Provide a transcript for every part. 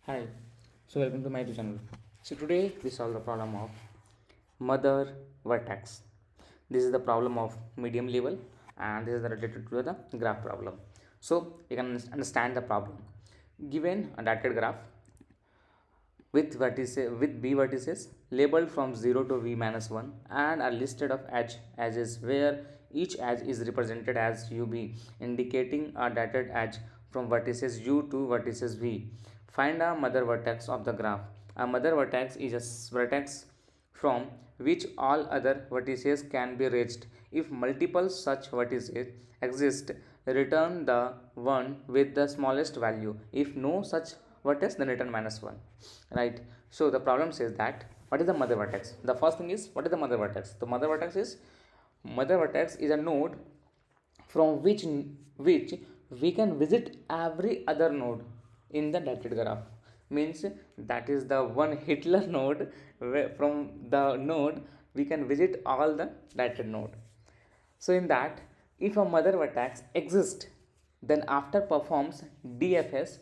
Hi, so welcome to my YouTube channel. So today we solve the problem of Mother Vertex. This is the problem of medium level and this is related to the graph problem. So you can understand the problem. Given a dotted graph with b vertices labeled from 0 to v minus 1 and are listed of edges where each edge is represented as ub indicating a dotted edge from vertices u to vertices v. Find a mother vertex of the graph. A mother vertex is a vertex from which all other vertices can be reached. If multiple such vertices exist, return the one with the smallest value. If no such vertex, then return minus 1. Right? So the problem says that what is the mother vertex? The first thing is, what is the mother vertex? The mother vertex is a node from which we can visit every other node in the dotted graph. Means that is the one Hitler node where from the node we can visit all the dotted node. So in that, if a mother vertex exists, then after performs DFS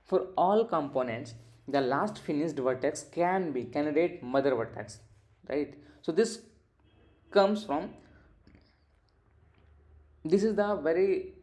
for all components, the last finished vertex can be candidate mother vertex, right? So this comes from, this is the very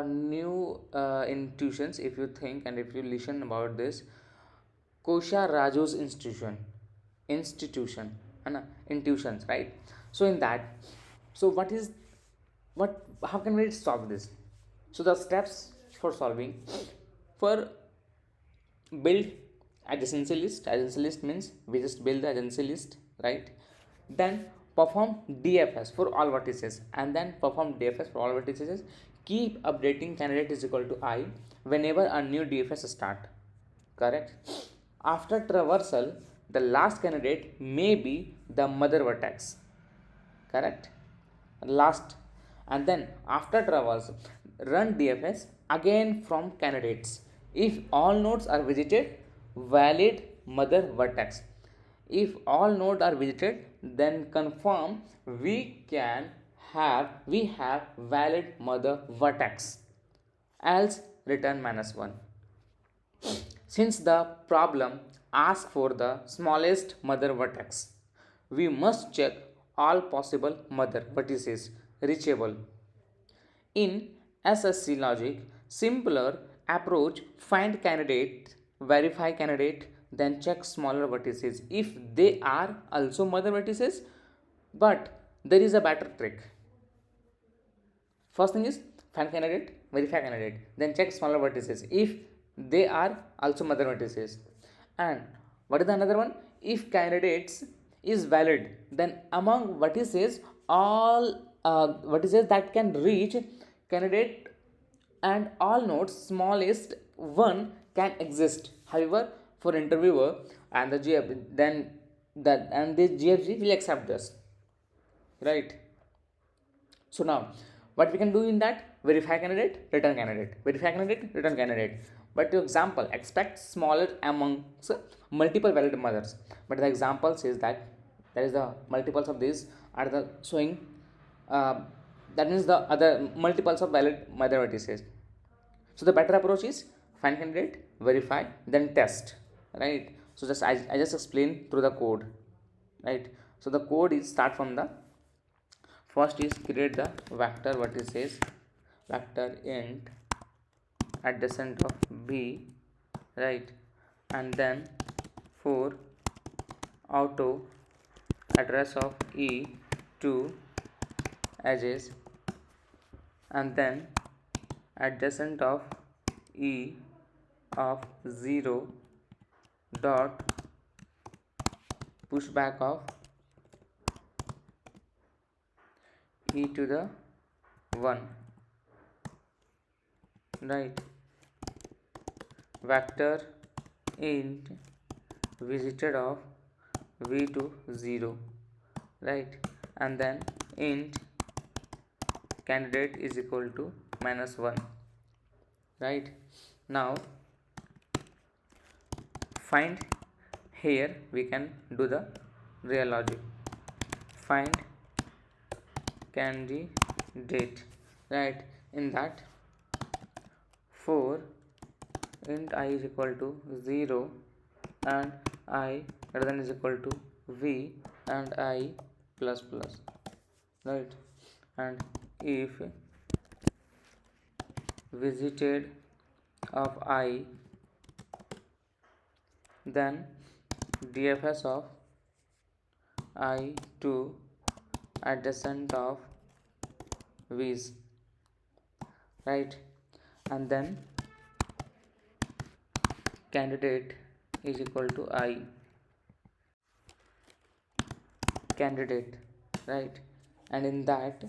new intuitions if you think and if you listen about this. Kosha Raju's institution and intuitions, right? So in that, so what how can we solve this? So the steps for solving, for build adjacency list. Adjacency list means we just build the adjacency list, right? Then perform DFS for all vertices and then perform DFS for all vertices. Keep updating candidate is equal to I whenever a new DFS start. Correct? After traversal, the last candidate may be the mother vertex. Correct? Last. And then after traversal, run DFS again from candidates. If all nodes are visited, valid mother vertex. If all nodes are visited, then confirm we have valid mother vertex. Else return minus 1. Since the problem asks for the smallest mother vertex, we must check all possible mother vertices reachable. In SSC logic, simpler approach, find candidate, verify candidate, then check smaller vertices if they are also mother vertices. But there is a better trick. First thing is find candidate, verify candidate, then check smaller vertices if they are also mother vertices. And what is the another one? If candidates is valid, then among vertices all vertices that can reach candidate and all nodes smallest one can exist. However, for interviewer and the GF, then that and the GFG will accept this, right? So now, what we can do in that? Verify candidate, return candidate, verify candidate, return candidate. But to example, expect smaller among multiple valid mothers. But the example says that there is the multiples of these are the showing. That means the other multiples of valid mother vertices. So the better approach is find candidate, verify, then test. Right. So just I just explain through the code. Right. So the code is start from the first is create the vector vertices vector int adjacent of b, right, and then for auto address of e to edges and then adjacent of e of 0 dot pushback of e to the 1, right, vector int visited of v to 0, right, and then int candidate is equal to minus 1, right. Now find, here we can do the real logic, find candidate, right. In that for int I is equal to 0 and I greater than is equal to v and I plus plus, right? And if visited of I, then DFS of I to adjacent of v's, right? And then candidate is equal to I candidate, right? And in that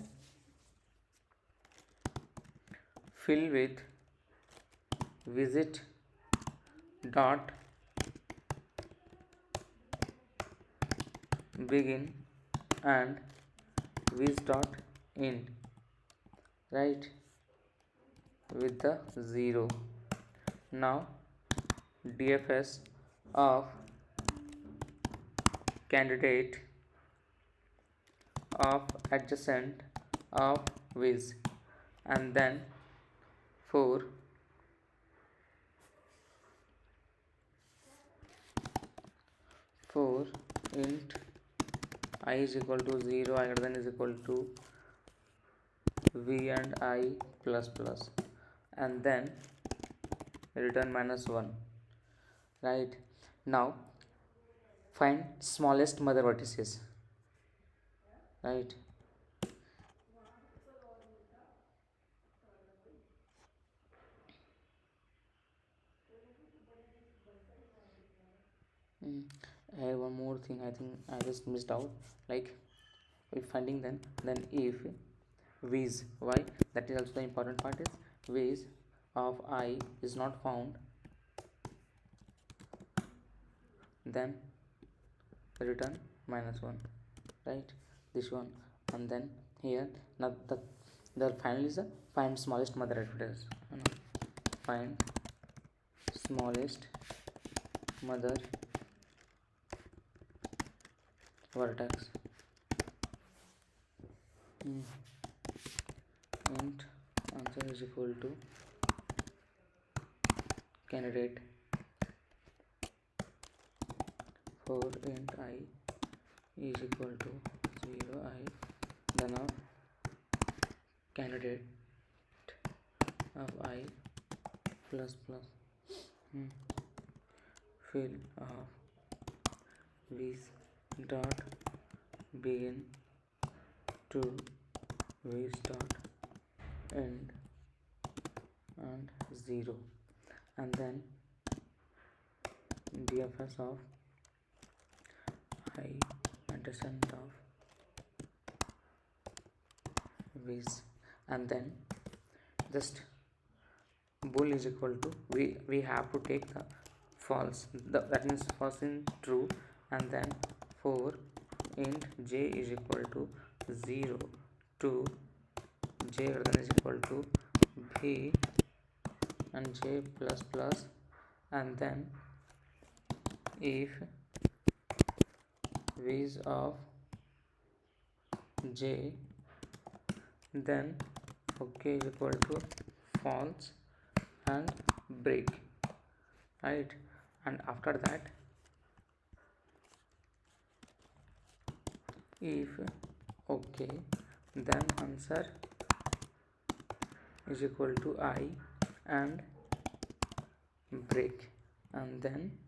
fill with visit dot begin and viz dot end, right, with the 0. Now DFS of candidate of adjacent of viz, and then for int I is equal to 0, I greater than is equal to v and I plus plus, and then return -1, right? Now find smallest mother vertices, right? I have one more thing, I think I just missed out, like if finding then if viz, why that is also the important part, is viz of I is not found, then return -1, right? This one. And then here now the final is the find smallest mother vertex, find smallest mother vertex, int answer is equal to candidate for int I is equal to 0 I, then of candidate of I plus plus, fill of viz dot begin to viz dot end and 0, and then DFS of I adjacent of viz, and then just bool is equal to we have to take the false, that means false in true, and then for int j is equal to 0 to j greater than is equal to v and j plus plus, and then if viz of j, then okay is equal to false and break, right? And after that if okay, then answer is equal to I and break, and then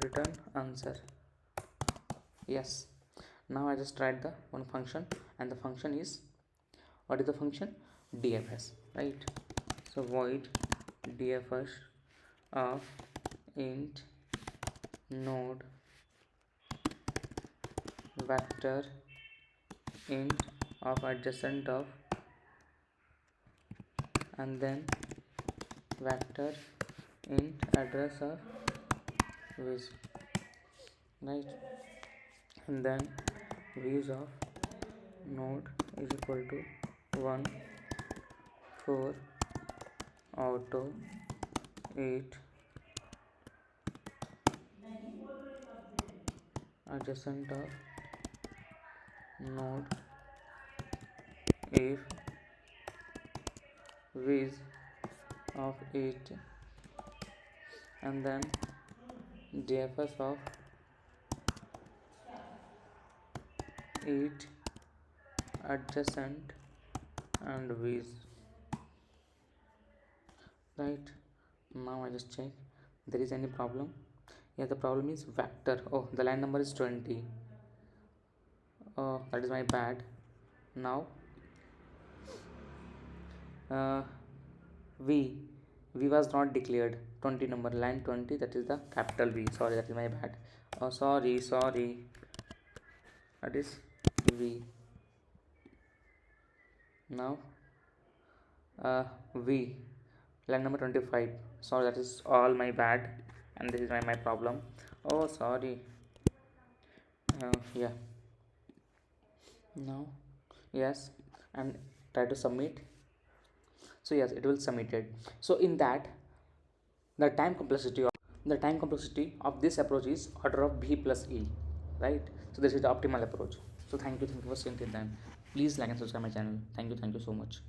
return answer. Yes, now I just tried the one function, and the function is, what is the function? DFS, right? So void DFS of int node vector int of adjacent of, and then vector int address of viz, right? And then viz of node is equal to 1 for auto 8 adjacent of node if viz of it, and then DFS of it adjacent and V's. Right, now I just check there is any problem. Yeah, the problem is vector. Oh, the line number is 20. Oh, that is my bad. Now uh, V was not declared. 20 number, line 20, that is the capital V. Sorry, that is my bad. Oh, sorry, that is V. Now V, line number 25. Sorry, that is all my bad, and this is my problem. Oh, sorry. Yeah, now yes, and try to submit. So yes, it will submitted. So in that, the time complexity of this approach is order of B plus E, right? So this is the optimal approach. So thank you for seeing it then. Please like and subscribe my channel. Thank you so much.